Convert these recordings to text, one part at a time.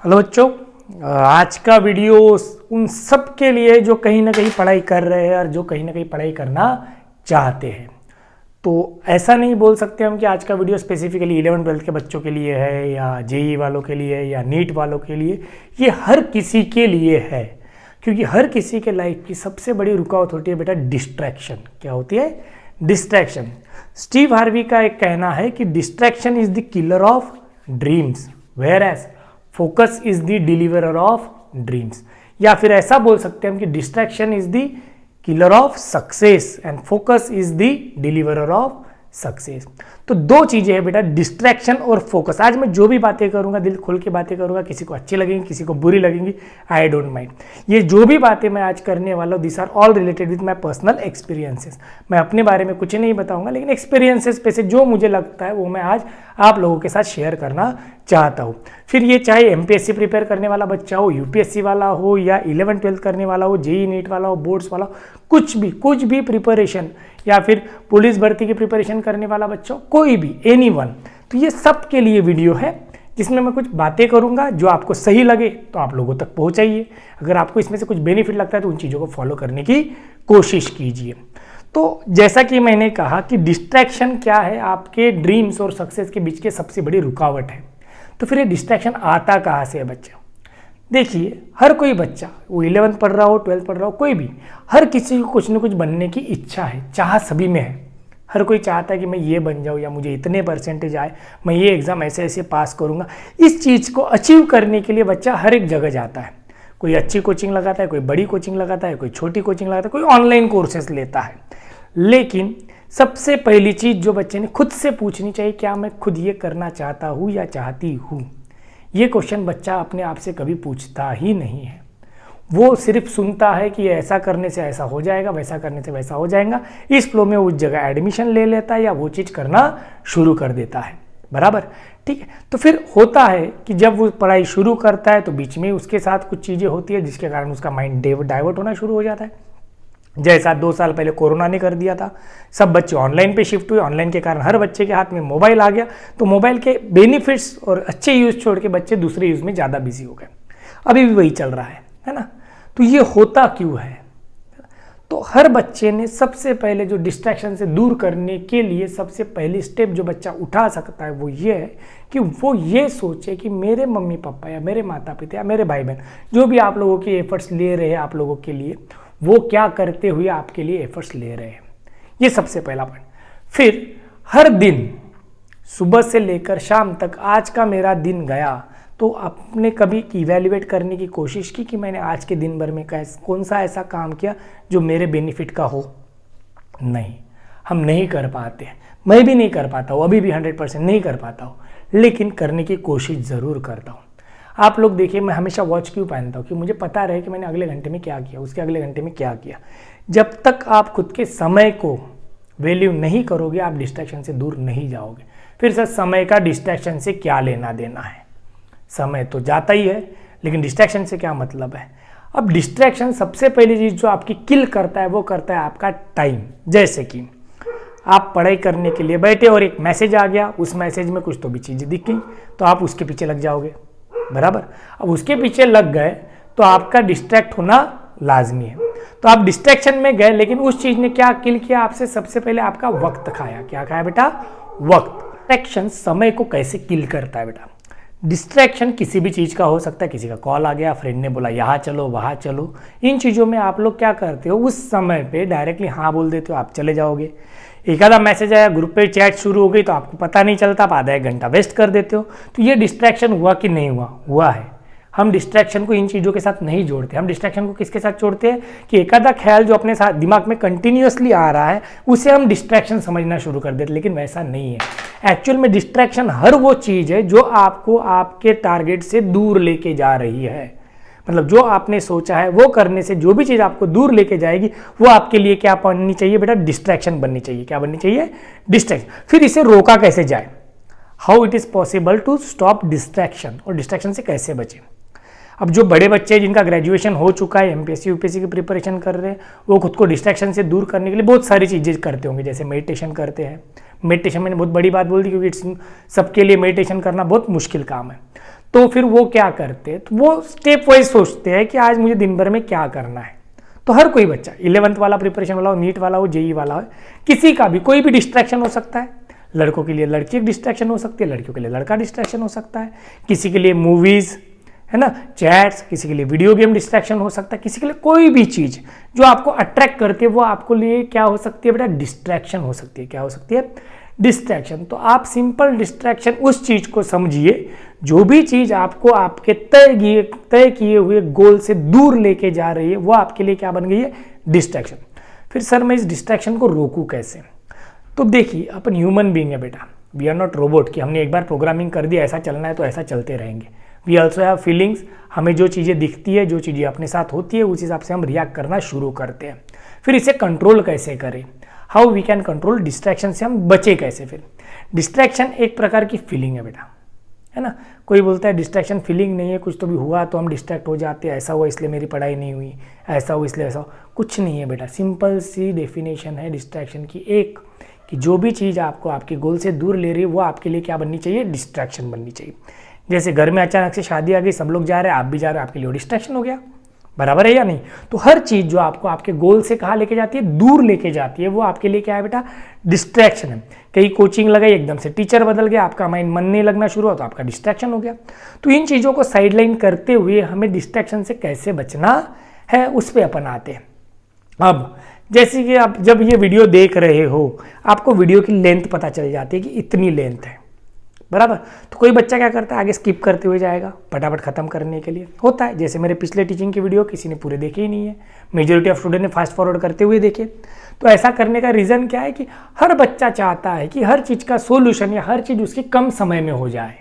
Hello बच्चों, आज का वीडियो उन सब के लिए जो कहीं ना कहीं पढ़ाई कर रहे हैं और जो कहीं ना कहीं पढ़ाई करना चाहते हैं। तो ऐसा नहीं बोल सकते हम कि आज का वीडियो स्पेसिफिकली 11-12 के बच्चों के लिए है या जेई वालों के लिए या नीट वालों के लिए। ये हर किसी के लिए है, क्योंकि हर किसी के लाइफ की सबसे बड़ी रुकावट होती है बेटा डिस्ट्रैक्शन। क्या होती है? डिस्ट्रैक्शन। स्टीव हार्वी का एक कहना है कि distraction is the killer of dreams where as focus is the deliverer of dreams. या फिर ऐसा बोल सकते हैं हम कि distraction is the killer of success and focus is the deliverer of success. तो दो चीजें हैं बेटा, डिस्ट्रैक्शन और फोकस। आज मैं जो भी बातें करूंगा दिल खोल के बातें करूंगा, किसी को अच्छी लगेंगी किसी को बुरी लगेंगी, आई डोंट माइंड। ये जो भी बातें मैं आज करने वाला हूँ this are all related with my personal experiences. मैं अपने बारे में कुछ नहीं बताऊंगा, लेकिन एक्सपीरियंसेस पे से जो मुझे लगता है वो मैं आज आप लोगों के साथ शेयर करना चाहता हूँ। फिर ये चाहे एमपीएससी प्रिपेयर करने वाला बच्चा हो, यूपीएससी वाला हो, या 11-12 करने वाला हो, जेई नीट वाला हो, बोर्ड्स वाला हो, कुछ भी प्रिपरेशन, या फिर पुलिस भर्ती की प्रिपरेशन करने वाला बच्चा हो, कोई भी, एनीवन। तो ये सब के लिए वीडियो है जिसमें मैं कुछ बातें करूंगा जो आपको सही लगे तो आप लोगों तक पहुंचाइए। अगर आपको इसमें से कुछ बेनिफिट लगता है तो उन चीज़ों को फॉलो करने की कोशिश कीजिए। तो जैसा कि मैंने कहा कि डिस्ट्रैक्शन क्या है, आपके ड्रीम्स और सक्सेस के बीच के सबसे बड़ी रुकावट है। तो फिर ये डिस्ट्रैक्शन आता कहाँ से है बच्चा? देखिए, हर कोई बच्चा, वो 11th पढ़ रहा हो, 12th पढ़ रहा हो, कोई भी, हर किसी को कुछ न कुछ बनने की इच्छा है, चाह सभी में है। हर कोई चाहता है कि मैं ये बन जाऊँ, या मुझे इतने परसेंटेज आए, मैं ये एग्ज़ाम ऐसे ऐसे पास करूँगा। इस चीज़ को अचीव करने के लिए बच्चा हर एक जगह जाता है। कोई अच्छी कोचिंग लगाता है, कोई बड़ी कोचिंग लगाता है, कोई छोटी कोचिंग लगाता है, कोई ऑनलाइन कोर्सेज लेता है। लेकिन सबसे पहली चीज़ जो बच्चे ने खुद से पूछनी चाहिए, क्या मैं खुद ये करना चाहता हूँ या चाहती हूँ? ये क्वेश्चन बच्चा अपने आप से कभी पूछता ही नहीं है। वो सिर्फ सुनता है कि ऐसा करने से ऐसा हो जाएगा, वैसा करने से वैसा हो जाएगा, इस फ्लो में उस जगह एडमिशन ले लेता है या वो चीज़ करना शुरू कर देता है। बराबर, ठीक है। तो फिर होता है कि जब वो पढ़ाई शुरू करता है तो बीच में उसके साथ कुछ चीज़ें होती है जिसके कारण उसका माइंड डाइवर्ट होना शुरू हो जाता है। जैसा 2 साल पहले कोरोना ने कर दिया था, सब बच्चे ऑनलाइन पे शिफ्ट हुए। ऑनलाइन के कारण हर बच्चे के हाथ में मोबाइल आ गया, तो मोबाइल के बेनिफिट्स और अच्छे यूज़ छोड़ के बच्चे दूसरे यूज़ में ज़्यादा बिजी हो गए। अभी भी वही चल रहा है ना? तो ये होता क्यों है? तो हर बच्चे ने सबसे पहले जो डिस्ट्रैक्शन से दूर करने के लिए सबसे पहली स्टेप जो बच्चा उठा सकता है वो ये है कि वो ये सोचे कि मेरे मम्मी पापा या मेरे माता पिता या मेरे भाई बहन जो भी आप लोगों के एफर्ट्स ले रहे हैं आप लोगों के लिए, वो क्या करते हुए आपके लिए एफर्ट्स ले रहे हैं। ये सबसे पहला पॉइंट। फिर हर दिन सुबह से लेकर शाम तक आज का मेरा दिन गया, तो आपने कभी इवैल्यूएट करने की कोशिश की कि मैंने आज के दिन भर में कौन सा ऐसा काम किया जो मेरे बेनिफिट का हो? नहीं, हम नहीं कर पाते। मैं भी नहीं कर पाता हूँ, अभी भी 100% नहीं कर पाता हूँ, लेकिन करने की कोशिश ज़रूर करता हूँ। आप लोग देखिए, मैं हमेशा वॉच क्यों पहनता हूँ कि मुझे पता रहे कि मैंने अगले घंटे में क्या किया, उसके अगले घंटे में क्या किया। जब तक आप खुद के समय को वैल्यू नहीं करोगे, आप डिस्ट्रैक्शन से दूर नहीं जाओगे। फिर सर, समय का डिस्ट्रैक्शन से क्या लेना देना है? समय तो जाता ही है, लेकिन डिस्ट्रैक्शन से क्या मतलब है? अब डिस्ट्रैक्शन सबसे पहली चीज़ जो आपकी किल करता है वो करता है आपका टाइम। जैसे कि आप पढ़ाई करने के लिए बैठे और एक मैसेज आ गया, उस मैसेज में कुछ तो भी चीज़ें दिख गई, तो आप उसके पीछे लग जाओगे। बराबर, अब उसके पीछे लग गए तो आपका डिस्ट्रैक्ट होना लाजमी है। तो आप डिस्ट्रैक्शन में गए, लेकिन उस चीज़ ने क्या किल किया आपसे? सबसे पहले आपका वक्त खाया। क्या खाया बेटा? वक्त। डिस्ट्रैक्शन समय को कैसे किल करता है बेटा? डिस्ट्रैक्शन किसी भी चीज़ का हो सकता है। किसी का कॉल आ गया, फ्रेंड ने बोला यहाँ चलो वहाँ चलो, इन चीज़ों में आप लोग क्या करते हो? उस समय पे डायरेक्टली हाँ बोल देते हो, आप चले जाओगे। एक आधा मैसेज आया, ग्रुप पे चैट शुरू हो गई, तो आपको पता नहीं चलता, आप आधा 1 घंटा वेस्ट कर देते हो। तो ये डिस्ट्रैक्शन हुआ कि नहीं हुआ? हुआ है। हम डिस्ट्रैक्शन को इन चीज़ों के साथ नहीं जोड़ते। हम डिस्ट्रैक्शन को किसके साथ जोड़ते हैं कि एक आधा ख्याल जो अपने साथ दिमाग में कंटिन्यूअसली आ रहा है उसे हम डिस्ट्रैक्शन समझना शुरू कर देते, लेकिन वैसा नहीं है। एक्चुअल में डिस्ट्रैक्शन हर वो चीज़ है जो आपको आपके टारगेट से दूर लेके जा रही है। मतलब जो आपने सोचा है वो करने से जो भी चीज़ आपको दूर लेके जाएगी वो आपके लिए क्या बननी चाहिए बेटा? डिस्ट्रैक्शन बननी चाहिए। क्या बननी चाहिए? डिस्ट्रैक्शन। फिर इसे रोका कैसे जाए? How it is possible to stop distraction, और डिस्ट्रैक्शन से कैसे बचें? अब जो बड़े बच्चे हैं जिनका ग्रेजुएशन हो चुका है, एमपीएससी यूपीएससी की प्रिपरेशन कर रहे हैं, वो खुद को डिस्ट्रैक्शन से दूर करने के लिए बहुत सारी चीज़ें करते होंगे। जैसे मेडिटेशन करते हैं। मेडिटेशन मैंने बहुत बड़ी बात बोल दी क्योंकि सबके लिए मेडिटेशन करना बहुत मुश्किल काम है। तो फिर वो क्या करते हैं, तो वो स्टेप वाइज सोचते हैं कि आज मुझे दिन भर में क्या करना है। तो हर कोई बच्चा 11th वाला प्रिपरेशन वाला हो, नीट वाला हो, जेई वाला हो, किसी का भी कोई भी डिस्ट्रैक्शन हो सकता है। लड़कों के लिए लड़की एक डिस्ट्रैक्शन हो सकती है, लड़कियों के लिए लड़का डिस्ट्रैक्शन हो सकता है, किसी के लिए मूवीज़ है ना, चैट्स, किसी के लिए वीडियो गेम डिस्ट्रैक्शन हो सकता है, किसी के लिए कोई भी चीज़ जो आपको अट्रैक्ट करती है वो आपको लिए क्या हो सकती है बेटा, डिस्ट्रैक्शन हो सकती है। क्या हो सकती है, डिस्ट्रैक्शन। तो आप सिंपल डिस्ट्रैक्शन उस चीज़ को समझिए जो भी चीज़ आपको आपके तय किए हुए गोल से दूर लेके जा रही है वो आपके लिए क्या बन गई है, डिस्ट्रैक्शन। फिर सर मैं इस डिस्ट्रैक्शन को रोकूं कैसे? तो देखिए अपन ह्यूमन बीइंग है बेटा, वी आर नॉट रोबोट कि हमने एक बार प्रोग्रामिंग कर दिया ऐसा चलना है तो ऐसा चलते रहेंगे। वी ऑल्सो हैव फीलिंग्स, हमें जो चीज़ें दिखती है, जो चीज़ें अपने साथ होती है उस हिसाब से हम रिएक्ट करना शुरू करते हैं। फिर इसे कंट्रोल कैसे करें, how we can control distraction से हम बचे कैसे? फिर डिस्ट्रैक्शन एक प्रकार की फीलिंग है बेटा, है ना। कोई बोलता है डिस्ट्रैक्शन फीलिंग नहीं है, कुछ तो भी हुआ तो हम डिस्ट्रैक्ट हो जाते हैं, ऐसा हुआ इसलिए मेरी पढ़ाई नहीं हुई, ऐसा हुआ इसलिए ऐसा हुआ। कुछ नहीं है बेटा, सिंपल सी डेफिनेशन है डिस्ट्रैक्शन की एक, कि जो भी चीज़ आपको आपके गोल से दूर ले रही है वो आपके लिए क्या बननी चाहिए, डिस्ट्रैक्शन बननी चाहिए। जैसे घर में अचानक से शादी आ गई, सब लोग जा रहे हैं, आप भी जा रहे हो, आपके लिए डिस्ट्रैक्शन हो गया, बराबर है या नहीं? तो हर चीज़ जो आपको आपके गोल से कहाँ लेके जाती है, दूर लेके जाती है, वो आपके लिए क्या है बेटा, डिस्ट्रैक्शन है। कहीं कोचिंग लगाई, एकदम से टीचर बदल गया, आपका माइंड मन नहीं लगना शुरू हुआ तो आपका डिस्ट्रैक्शन हो गया। तो इन चीज़ों को साइडलाइन करते हुए हमें डिस्ट्रैक्शन से कैसे बचना है उस पर अपन आते हैं। अब जैसे कि आप जब ये वीडियो देख रहे हो, आपको वीडियो की लेंथ पता चल जाती है कि इतनी लेंथ है, बराबर। तो कोई बच्चा क्या करता है, आगे स्किप करते हुए जाएगा फटाफट खत्म करने के लिए, होता है। जैसे मेरे पिछले टीचिंग की वीडियो किसी ने पूरे देखे ही नहीं है, मेजोरिटी ऑफ स्टूडेंट ने फास्ट फॉरवर्ड करते हुए देखे। तो ऐसा करने का रीज़न क्या है कि हर बच्चा चाहता है कि हर चीज़ का सोल्यूशन या हर चीज़ उसकी कम समय में हो जाए,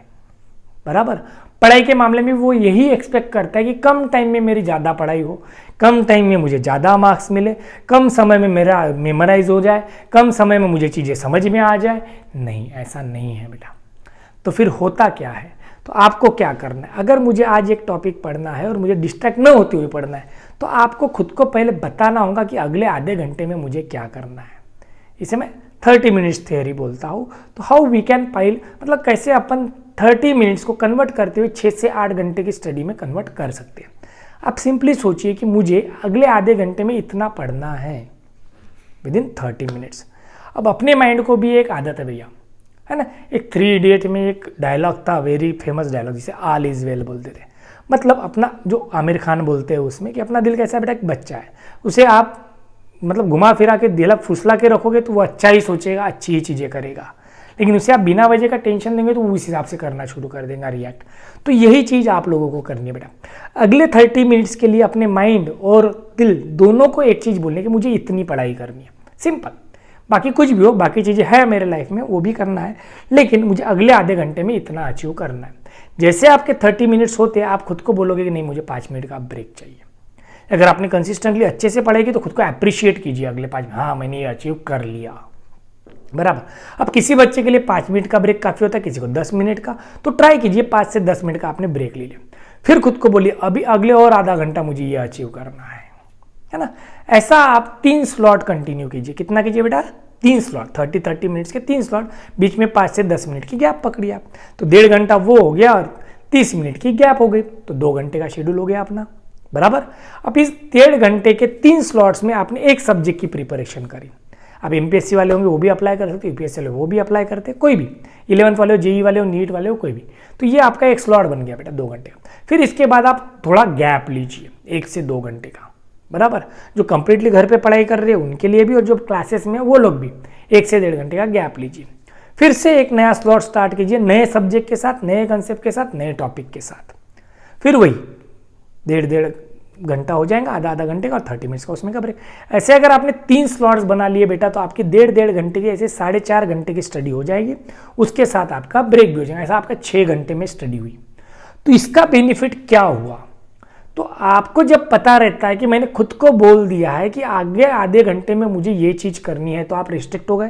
बराबर। पढ़ाई के मामले में वो यही एक्सपेक्ट करता है कि कम टाइम में मेरी ज़्यादा पढ़ाई हो, कम टाइम में मुझे ज़्यादा मार्क्स मिले, कम समय में मेरा मेमोराइज हो जाए, कम समय में मुझे चीज़ें समझ में आ जाए। नहीं, ऐसा नहीं है बेटा। तो फिर होता क्या है, तो आपको क्या करना है, अगर मुझे आज एक टॉपिक पढ़ना है और मुझे डिस्ट्रैक्ट न होते हुए पढ़ना है तो आपको खुद को पहले बताना होगा कि अगले आधे घंटे में मुझे क्या करना है। इसे मैं 30 मिनट्स थियरी बोलता हूँ। तो हाउ वी कैन पाइल, मतलब कैसे अपन 30 मिनट्स को कन्वर्ट करते हुए 6 से 8 घंटे की स्टडी में कन्वर्ट कर सकते हैं। आप सिंपली सोचिए कि मुझे अगले आधे घंटे में इतना पढ़ना है विद इन 30 मिनट्स। अब अपने माइंड को भी एक आदत है भैया, है ना। एक 3 इडियट में एक डायलॉग था, वेरी फेमस डायलॉग, जिसे ऑल इज वेल बोलते थे। मतलब अपना जो आमिर खान बोलते हैं उसमें कि अपना दिल कैसा बेटा, एक बच्चा है, उसे आप मतलब घुमा फिरा के दिल फुसला के रखोगे तो वो अच्छा ही सोचेगा, अच्छी ही चीज़ें करेगा। लेकिन उसे आप बिना वजह का टेंशन देंगे तो वो उस हिसाब से करना शुरू कर देगा, रिएक्ट। तो यही चीज़ आप लोगों को करनी है बेटा। अगले 30 मिनट्स के लिए अपने माइंड और दिल दोनों को एक चीज़ बोलने कि मुझे इतनी पढ़ाई करनी है, सिंपल। बाकी कुछ भी हो, बाकी चीज़ें हैं मेरे लाइफ में वो भी करना है, लेकिन मुझे अगले आधे घंटे में इतना अचीव करना है। जैसे आपके 30 मिनट्स होते हैं, आप खुद को बोलोगे कि नहीं मुझे 5 मिनट का ब्रेक चाहिए। अगर आपने कंसिस्टेंटली अच्छे से पढ़ेगी तो खुद को अप्रिशिएट कीजिए अगले 5 मिनट, हाँ मैंने ये अचीव कर लिया, बराबर। अब किसी बच्चे के लिए 5 मिनट का ब्रेक काफ़ी होता है, किसी को 10 मिनट का, तो ट्राई कीजिए 5 से 10 मिनट का आपने ब्रेक ले लिया। फिर खुद को बोलिए अभी अगले और आधा घंटा मुझे ये अचीव करना है ना। ऐसा आप 3 स्लॉट कंटिन्यू कीजिए। कितना कीजिए बेटा, 3 स्लॉट, 30 मिनट्स के 3 स्लॉट, बीच में 5 से 10 मिनट की गैप पकड़िए आप, तो 1.5 घंटा वो हो गया और 30 मिनट की गैप हो गई, तो 2 घंटे का शेड्यूल हो गया अपना, बराबर। अब इस 1.5 घंटे के 3 स्लॉट्स में आपने एक सब्जेक्ट की प्रिपरेशन करी। अब एमपीएससी वाले होंगे वो भी अप्लाई कर सकते, यूपीएससी वाले वो भी अप्लाई करते, कोई भी 11th वाले हो, जेई वाले हो, नीट वाले हो, कोई भी। तो ये आपका एक स्लॉट बन गया बेटा 2 घंटे का। फिर इसके बाद आप थोड़ा गैप लीजिए 1 से 2 घंटे का, बराबर। जो कंप्लीटली घर पे पढ़ाई कर रहे हैं उनके लिए भी और जो क्लासेस में वो लोग भी 1 से 1.5 घंटे का गैप लीजिए। फिर से एक नया स्लॉट स्टार्ट कीजिए, नए सब्जेक्ट के साथ, नए कंसेप्ट के साथ, नए टॉपिक के साथ। फिर वही 1.5 घंटा हो जाएगा, आधा घंटे का, और 30 मिनट्स का उसमें का ब्रेक। ऐसे अगर आपने 3 स्लॉट्स बना लिए बेटा तो आपकी 1.5 घंटे की ऐसे 4.5 घंटे की स्टडी हो जाएगी, उसके साथ आपका ब्रेक भी हो जाएगा। ऐसा आपका 6 घंटे में स्टडी हुई। तो इसका बेनिफिट क्या हुआ, तो आपको जब पता रहता है कि मैंने खुद को बोल दिया है कि आगे आधे घंटे में मुझे ये चीज़ करनी है, तो आप रिस्ट्रिक्ट हो गए,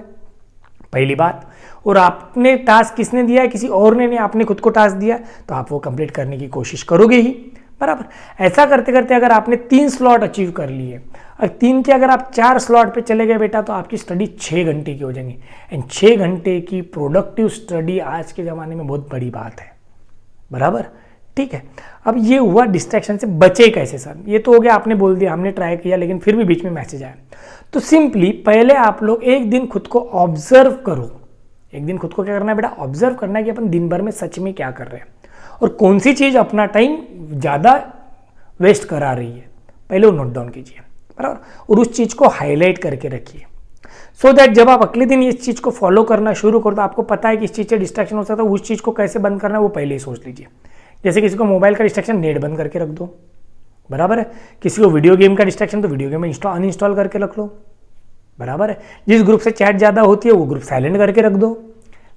पहली बात। और आपने टास्क किसने दिया है, किसी और ने नहीं, आपने खुद को टास्क दिया, तो आप वो कंप्लीट करने की कोशिश करोगे ही, बराबर। ऐसा करते करते अगर आपने 3 स्लॉट अचीव कर लिए और 3 के अगर आप 4 स्लॉट पे चले गए बेटा तो आपकी स्टडी 6 घंटे की हो जाएंगी। एंड 6 घंटे की प्रोडक्टिव स्टडी आज के ज़माने में बहुत बड़ी बात है, बराबर। ठीक है। अब ये हुआ डिस्ट्रैक्शन से बचे कैसे सर, ये तो हो गया, आपने बोल दिया, हमने ट्राई किया लेकिन फिर भी बीच में मैसेज आया। तो सिंपली पहले आप लोग एक दिन खुद को ऑब्जर्व करो। एक दिन खुद को क्या करना है बेटा, ऑब्जर्व करना है कि अपन दिन भर में सच में क्या कर रहे हैं और कौन सी चीज़ अपना टाइम ज़्यादा वेस्ट करा रही है, पहले वो नोट डाउन कीजिए, बराबर, और उस चीज़ को हाईलाइट करके रखिए, सो दैट जब आप अगले दिन इस चीज़ को फॉलो करना शुरू करो तो आपको पता है कि इस चीज़ से डिस्ट्रैक्शन हो सकता है, उस चीज़ को कैसे बंद करना है वो पहले ही सोच लीजिए। जैसे किसी को मोबाइल का डिस्ट्रैक्शन, नेट बंद करके रख दो, बराबर है। किसी को वीडियो गेम का डिस्ट्रैक्शन, तो वीडियो गेम अनइंस्टॉल करके रख लो, बराबर है। जिस ग्रुप से चैट ज़्यादा होती है वो ग्रुप साइलेंट करके रख दो।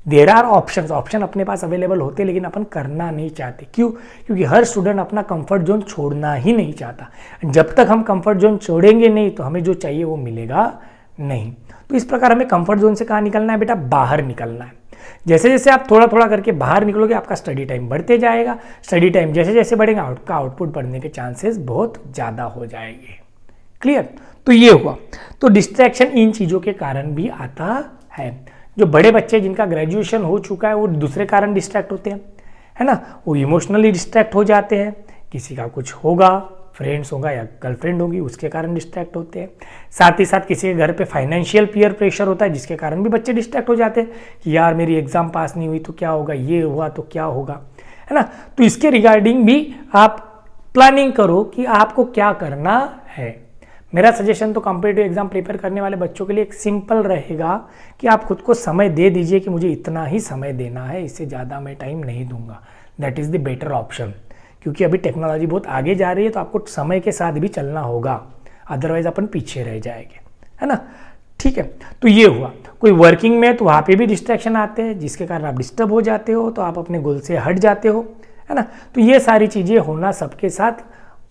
देर आर ऑप्शन अपने पास अवेलेबल होते हैं, लेकिन अपन करना नहीं चाहते। क्यों? क्योंकि हर स्टूडेंट अपना कंफर्ट जोन छोड़ना ही नहीं चाहता। जब तक हम कंफर्ट जोन छोड़ेंगे नहीं तो हमें जो चाहिए वो मिलेगा नहीं। तो इस प्रकार हमें कंफर्ट जोन से कहाँ निकलना है बेटा, बाहर निकलना है। जैसे जैसे आप थोड़ा थोड़ा करके बाहर निकलोगे आपका स्टडी टाइम बढ़ते जाएगा। स्टडी टाइम जैसे जैसे बढ़ेगा आपका आउटपुट बढ़ने के चांसेस बहुत ज़्यादा हो जाएंगे। क्लियर? तो ये हुआ। तो डिस्ट्रैक्शन इन चीज़ों के कारण भी आता है। जो बड़े बच्चे जिनका ग्रेजुएशन हो चुका है वो दूसरे कारण डिस्ट्रैक्ट होते हैं, है ना, वो इमोशनली डिस्ट्रैक्ट हो जाते हैं। किसी का कुछ होगा, फ्रेंड्स होगा या गर्लफ्रेंड होगी, उसके कारण डिस्ट्रैक्ट होते हैं। साथ ही साथ किसी के घर पे फाइनेंशियल पीयर प्रेशर होता है जिसके कारण भी बच्चे डिस्ट्रैक्ट हो जाते हैं कि यार मेरी एग्जाम पास नहीं हुई तो क्या होगा, ये हुआ तो क्या होगा, है ना। तो इसके रिगार्डिंग भी आप प्लानिंग करो कि आपको क्या करना है। मेरा सजेशन तो कॉम्पिटिटिव एग्जाम प्रिपेयर करने वाले बच्चों के लिए एक सिंपल रहेगा कि आप खुद को समय दे दीजिए कि मुझे इतना ही समय देना है, इससे ज़्यादा मैं टाइम नहीं दूंगा। That is the better option, क्योंकि अभी टेक्नोलॉजी बहुत आगे जा रही है तो आपको समय के साथ भी चलना होगा, अदरवाइज अपन पीछे रह जाएंगे, है ना। ठीक है, तो ये हुआ। कोई वर्किंग में तो वहाँ पे भी डिस्ट्रैक्शन आते हैं जिसके कारण आप डिस्टर्ब हो जाते हो, तो आप अपने गोल से हट जाते हो, है ना। तो ये सारी चीज़ें होना सबके साथ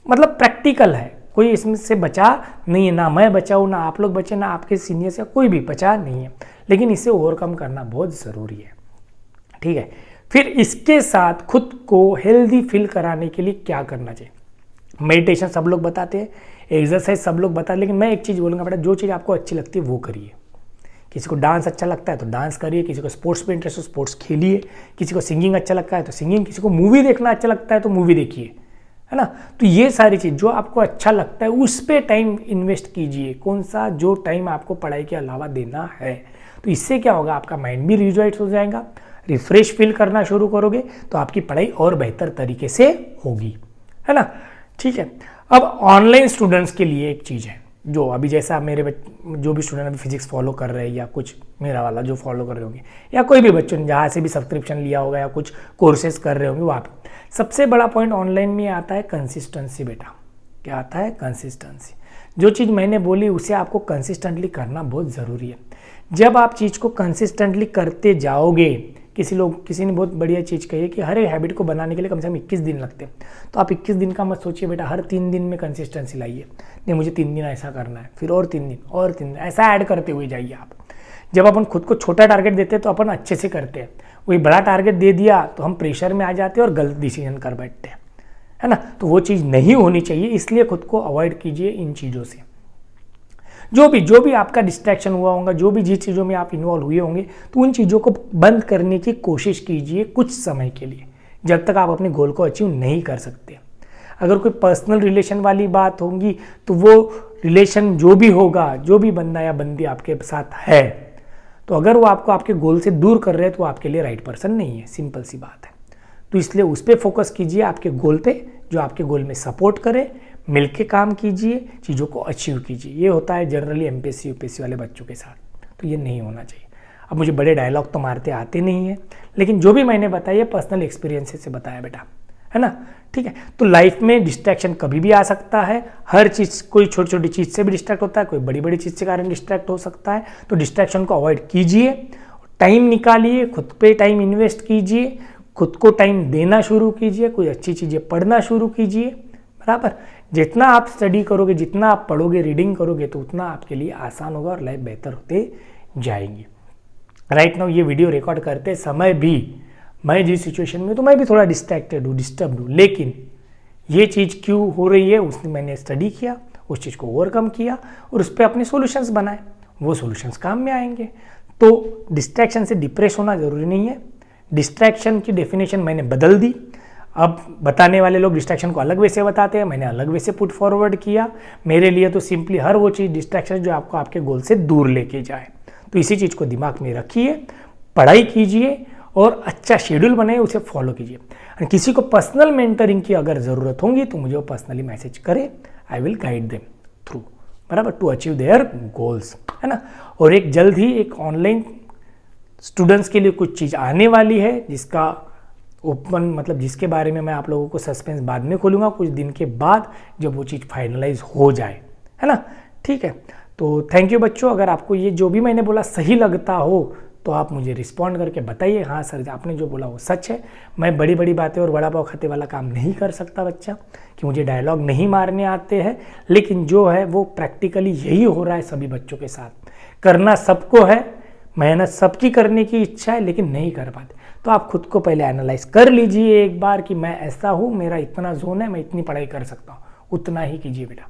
मतलब प्रैक्टिकल है, कोई इसमें से बचा नहीं है, ना मैं बचाऊँ, ना आप लोग बचे, ना आपके सीनियर से कोई भी बचा नहीं है, लेकिन इसे ओवरकम करना बहुत ज़रूरी है। ठीक है, फिर इसके साथ खुद को हेल्दी फील कराने के लिए क्या करना चाहिए। मेडिटेशन सब लोग बताते हैं, एक्सरसाइज सब लोग बताते हैं, लेकिन मैं एक चीज़ बोलूँगा बेटा, जो चीज़ आपको अच्छी लगती है वो करिए। किसी को डांस अच्छा लगता है तो डांस करिए, किसी को स्पोर्ट्स में इंटरेस्ट हो स्पोर्ट्स खेलिए, किसी को सिंगिंग अच्छा लगता है तो सिंगिंग, किसी को मूवी देखना अच्छा लगता है तो मूवी देखिए, है ना। तो ये सारी चीज़ जो आपको अच्छा लगता है उस पर टाइम इन्वेस्ट कीजिए, कौन सा जो टाइम आपको पढ़ाई के अलावा देना है। तो इससे क्या होगा, आपका माइंड भी रिजॉइट हो जाएगा, रिफ्रेश फील करना शुरू करोगे तो आपकी पढ़ाई और बेहतर तरीके से होगी, है ना। ठीक है, अब ऑनलाइन स्टूडेंट्स के लिए एक चीज़ है जो अभी जैसा मेरे जो भी स्टूडेंट अभी फिजिक्स फॉलो कर रहे हैं या कुछ मेरा वाला जो फॉलो कर रहे होंगे या कोई भी बच्चों ने जहाँ से भी सब्सक्रिप्शन लिया होगा या कुछ कोर्सेज कर रहे होंगे, वहाँ पे सबसे बड़ा पॉइंट ऑनलाइन में आता है कंसिस्टेंसी। बेटा क्या आता है, कंसिस्टेंसी। जो चीज़ मैंने बोली उसे आपको कंसिस्टेंटली करना बहुत ज़रूरी है। जब आप चीज़ को कंसिस्टेंटली करते जाओगे, किसी ने बहुत बढ़िया चीज़ कही है कि हर एक हैबिट को बनाने के लिए कम से कम 21 दिन लगते हैं। तो आप 21 दिन का मत सोचिए बेटा, हर 3 दिन में कंसिस्टेंसी लाइए। नहीं मुझे 3 दिन ऐसा करना है, फिर और 3 दिन और 3 दिन, ऐसा ऐड करते हुए जाइए आप। जब अपन खुद को छोटा टारगेट देते हैं तो अपन अच्छे से करते हैं, वही बड़ा टारगेट दे दिया तो हम प्रेशर में आ जाते हैं और गलत डिसीजन कर बैठते हैं, है ना। तो वो चीज़ नहीं होनी चाहिए, इसलिए खुद को अवॉइड कीजिए इन चीज़ों से। जो भी आपका डिस्ट्रैक्शन हुआ होगा, जो भी जिस चीज़ों में आप इन्वॉल्व हुए होंगे, तो उन चीज़ों को बंद करने की कोशिश कीजिए कुछ समय के लिए, जब तक आप अपने गोल को अचीव नहीं कर सकते। अगर कोई पर्सनल रिलेशन वाली बात होगी तो वो रिलेशन जो भी होगा, जो भी बंदा या बंदी आपके साथ है, तो अगर वो आपको आपके गोल से दूर कर रहे हैं तो वो आपके लिए राइट पर्सन नहीं है, सिंपल सी बात है। तो इसलिए उस पर फोकस कीजिए, आपके गोल पे, जो आपके गोल में सपोर्ट करे, मिलके काम कीजिए, चीज़ों को अचीव कीजिए। ये होता है जनरली एमपीएससी यूपीएससी वाले बच्चों के साथ, तो ये नहीं होना चाहिए। अब मुझे बड़े डायलॉग तो मारते आते नहीं है, लेकिन जो भी मैंने बताया पर्सनल एक्सपीरियंसेस से बताया बेटा, है ना। ठीक है, तो लाइफ में डिस्ट्रैक्शन कभी भी आ सकता है, हर चीज़, कोई छोटी छोटी चीज़ से भी डिस्ट्रैक्ट होता है, कोई बड़ी बड़ी चीज़ के कारण डिस्ट्रैक्ट हो सकता है। तो डिस्ट्रैक्शन को अवॉइड कीजिए, टाइम निकालिए, खुद पे टाइम इन्वेस्ट कीजिए, खुद को टाइम देना शुरू कीजिए, कोई अच्छी चीज़ें पढ़ना शुरू कीजिए, बराबर। जितना आप स्टडी करोगे, जितना आप पढ़ोगे, रीडिंग करोगे, तो उतना आपके लिए आसान होगा और लाइफ बेहतर होते जाएंगी। राइट नाउ ये वीडियो रिकॉर्ड करते समय भी मैं जिस सिचुएशन में, तो मैं भी थोड़ा डिस्ट्रैक्टेड हूँ, डिस्टर्ब हूँ, लेकिन ये चीज़ क्यों हो रही है उसने मैंने स्टडी किया, उस चीज़ को ओवरकम किया और उस पर अपने सॉल्यूशंस बनाए, वो सॉल्यूशंस काम में आएंगे। तो डिस्ट्रैक्शन से डिप्रेस होना ज़रूरी नहीं है। डिस्ट्रैक्शन की डेफिनेशन मैंने बदल दी। अब बताने वाले लोग डिस्ट्रैक्शन को अलग वे से बताते हैं, मैंने अलग वे से पुट फॉरवर्ड किया। मेरे लिए तो सिंपली हर वो चीज़ डिस्ट्रैक्शन जो आपको आपके गोल से दूर लेके जाए। तो इसी चीज़ को दिमाग में रखिए, पढ़ाई कीजिए और अच्छा शेड्यूल बनाइए, उसे फॉलो कीजिए। और किसी को पर्सनल मेंटरिंग की अगर ज़रूरत होगी तो मुझे वो पर्सनली मैसेज करे, I will guide them through, बराबर, टू अचीव देयर गोल्स, है ना। और एक जल्द ही एक ऑनलाइन स्टूडेंट्स के लिए कुछ चीज़ आने वाली है, जिसका ओपन मतलब जिसके बारे में मैं आप लोगों को सस्पेंस बाद में खोलूँगा, कुछ दिन के बाद जब वो चीज़ फाइनलाइज हो जाए, है ना। ठीक है, तो थैंक यू बच्चों। अगर आपको ये जो भी मैंने बोला सही लगता हो तो आप मुझे रिस्पॉन्ड करके बताइए, हाँ सर आपने जो बोला वो सच है। मैं बड़ी बड़ी बातें और बड़ा पाव खाते वाला काम नहीं कर सकता बच्चा, कि मुझे डायलॉग नहीं मारने आते हैं, लेकिन जो है वो प्रैक्टिकली यही हो रहा है सभी बच्चों के साथ। करना सबको है, मेहनत सबकी करने की इच्छा है, लेकिन नहीं कर पाते। तो आप खुद को पहले एनालाइज कर लीजिए एक बार कि मैं ऐसा हूँ, मेरा इतना जोन है, मैं इतनी पढ़ाई कर सकता हूँ, उतना ही कीजिए बेटा।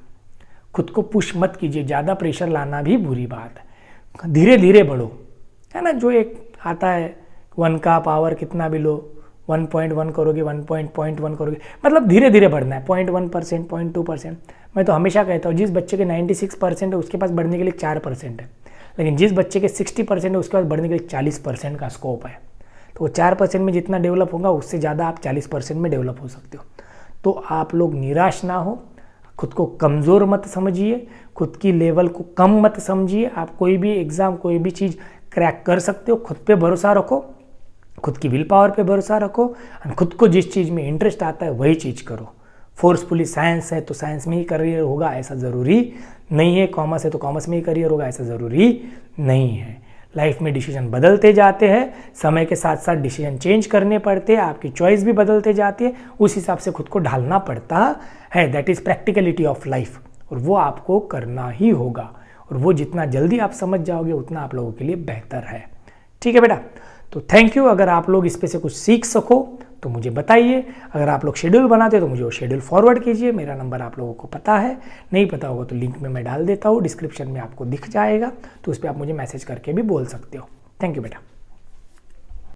खुद को पुश मत कीजिए, ज़्यादा प्रेशर लाना भी बुरी बात है। धीरे धीरे बढ़ो, है ना। जो एक आता है 1 का पावर कितना भी लो, 1.1 करोगे, 1.1 करोगे, मतलब धीरे धीरे बढ़ना है। 0.1%, 0.2%। मैं तो हमेशा कहता हूँ जिस बच्चे के 96% है उसके पास बढ़ने के लिए 4% है, लेकिन जिस बच्चे के 60% है उसके पास बढ़ने के लिए 40% का स्कोप है। तो वो 4% में जितना डेवलप होगा उससे ज़्यादा आप 40% में डेवलप हो सकते हो। तो आप लोग निराश ना हो, खुद को कमज़ोर मत समझिए, खुद की लेवल को कम मत समझिए। आप कोई भी एग्ज़ाम, कोई भी चीज़ क्रैक कर सकते हो। खुद पे भरोसा रखो, खुद की विल पावर पे भरोसा रखो, और खुद को जिस चीज़ में इंटरेस्ट आता है वही चीज़ करो। फोर्सफुली साइंस है तो साइंस में ही करियर होगा ऐसा ज़रूरी नहीं है, कॉमर्स है तो कॉमर्स में ही करियर होगा ऐसा ज़रूरी नहीं है। लाइफ में डिसीजन बदलते जाते हैं, समय के साथ साथ डिसीजन चेंज करने पड़ते हैं, आपकी चॉइस भी बदलते जाती है, उस हिसाब से खुद को ढालना पड़ता है। That is practicality of life, और वो आपको करना ही होगा, और वो जितना जल्दी आप समझ जाओगे उतना आप लोगों के लिए बेहतर है। ठीक है बेटा, तो थैंक यू। अगर आप लोग इस पे से कुछ सीख सको तो मुझे बताइए। अगर आप लोग शेड्यूल बनाते हो तो मुझे वो शेड्यूल फॉरवर्ड कीजिए। मेरा नंबर आप लोगों को पता है, नहीं पता होगा तो लिंक में मैं डाल देता हूँ, डिस्क्रिप्शन में आपको दिख जाएगा, तो उस पर आप मुझे मैसेज करके भी बोल सकते हो। थैंक यू बेटा।